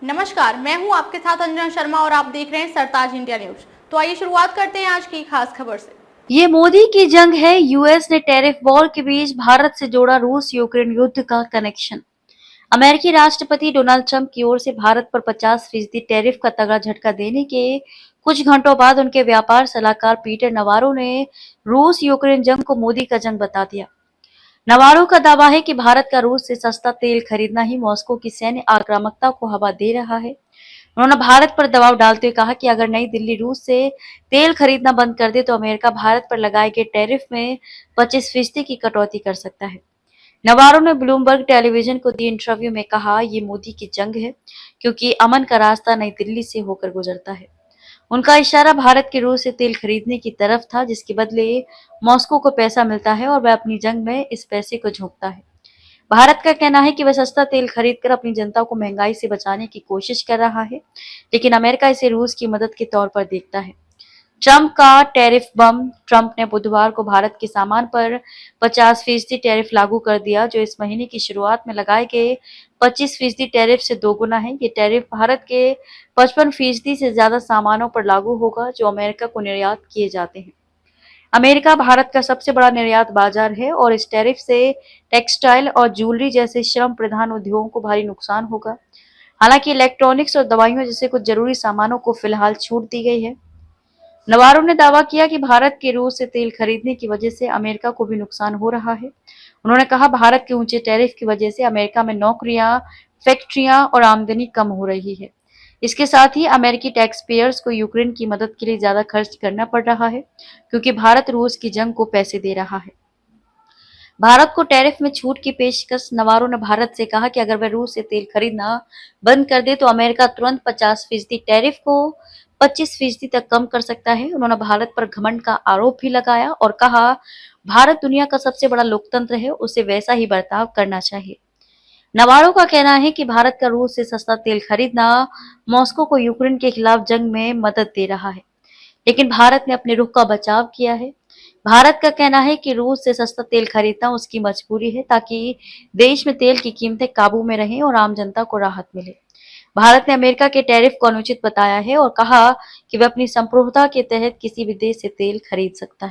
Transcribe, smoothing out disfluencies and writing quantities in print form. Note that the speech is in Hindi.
नमस्कार, मैं हूं आपके साथ अंजना शर्मा और आप देख रहे हैं सरताज इंडिया न्यूज। तो आइए शुरुआत करते हैं आज की खास खबर से। ये मोदी की जंग है। यूएस ने टैरिफ वॉर के बीच भारत से जोड़ा रूस यूक्रेन युद्ध का कनेक्शन। अमेरिकी राष्ट्रपति डोनाल्ड ट्रंप की ओर से भारत पर 50% टैरिफ का तगड़ा झटका देने के कुछ घंटों बाद उनके व्यापार सलाहकार पीटर नवारो ने रूस यूक्रेन जंग को मोदी का जंग बता दिया। नवारो का दावा है कि भारत का रूस से सस्ता तेल खरीदना ही मॉस्को की सैन्य आक्रामकता को हवा दे रहा है। उन्होंने भारत पर दबाव डालते हुए कहा कि अगर नई दिल्ली रूस से तेल खरीदना बंद कर दे तो अमेरिका भारत पर लगाए गए टैरिफ में 25% की कटौती कर सकता है। नवारो ने ब्लूमबर्ग टेलीविजन को दिए इंटरव्यू में कहा, ये मोदी की जंग है क्योंकि अमन का रास्ता नई दिल्ली से होकर गुजरता है। उनका इशारा भारत के रूस से तेल खरीदने की तरफ था, जिसके बदले मॉस्को को पैसा मिलता है और वह अपनी जंग में इस पैसे को झोंकता है। भारत का कहना है कि वह सस्ता तेल खरीदकर अपनी जनता को महंगाई से बचाने की कोशिश कर रहा है, लेकिन अमेरिका इसे रूस की मदद के तौर पर देखता है। ट्रंप का टैरिफ बम। ट्रंप ने बुधवार को भारत के सामान पर 50% टैरिफ लागू कर दिया, जो इस महीने की शुरुआत में लगाए गए 25% टैरिफ से दोगुना है। ये टैरिफ भारत के 55% से ज्यादा सामानों पर लागू होगा जो अमेरिका को निर्यात किए जाते हैं। अमेरिका भारत का सबसे बड़ा निर्यात बाजार है और इस टैरिफ से टेक्सटाइल और ज्वेलरी जैसे श्रम प्रधान उद्योगों को भारी नुकसान होगा। हालांकि इलेक्ट्रॉनिक्स और दवाइयों जैसे कुछ जरूरी सामानों को फिलहाल छूट दी गई है। नवारो ने दावा किया कि भारत के रूस से तेल खरीदने की वजह से अमेरिका को भी नुकसान हो रहा है। उन्होंने कहा, भारत के ऊंचे टैरिफ की वजह से अमेरिका में नौकरियां, फैक्ट्रियां और आमदनी कम हो रही है। इसके साथ ही अमेरिकी टैक्स पेयर्स को यूक्रेन की मदद के लिए ज्यादा खर्च करना पड़ रहा है, क्योंकि भारत रूस की जंग को पैसे दे रहा है। भारत को टैरिफ में छूट की पेशकश। नवारो ने भारत से कहा कि अगर वह रूस से तेल खरीदना बंद कर दे तो अमेरिका तुरंत 50% टैरिफ को 25% तक कम कर सकता है। उन्होंने भारत पर घमंड का आरोप भी लगाया और कहा, भारत दुनिया का सबसे बड़ा लोकतंत्र है, उसे वैसा ही बर्ताव करना चाहिए। नवारो का कहना है कि भारत का रूस से सस्ता तेल खरीदना मॉस्को को यूक्रेन के खिलाफ जंग में मदद दे रहा है, लेकिन भारत ने अपने रुख का बचाव किया है। भारत का कहना है कि रूस से सस्ता तेल खरीदना उसकी मजबूरी है, ताकि देश में तेल की कीमतें काबू में रहें और आम जनता को राहत मिले। भारत ने अमेरिका के टैरिफ को अनुचित बताया है और कहा कि वह अपनी संप्रभुता के तहत किसी भी देश से तेल खरीद सकता है।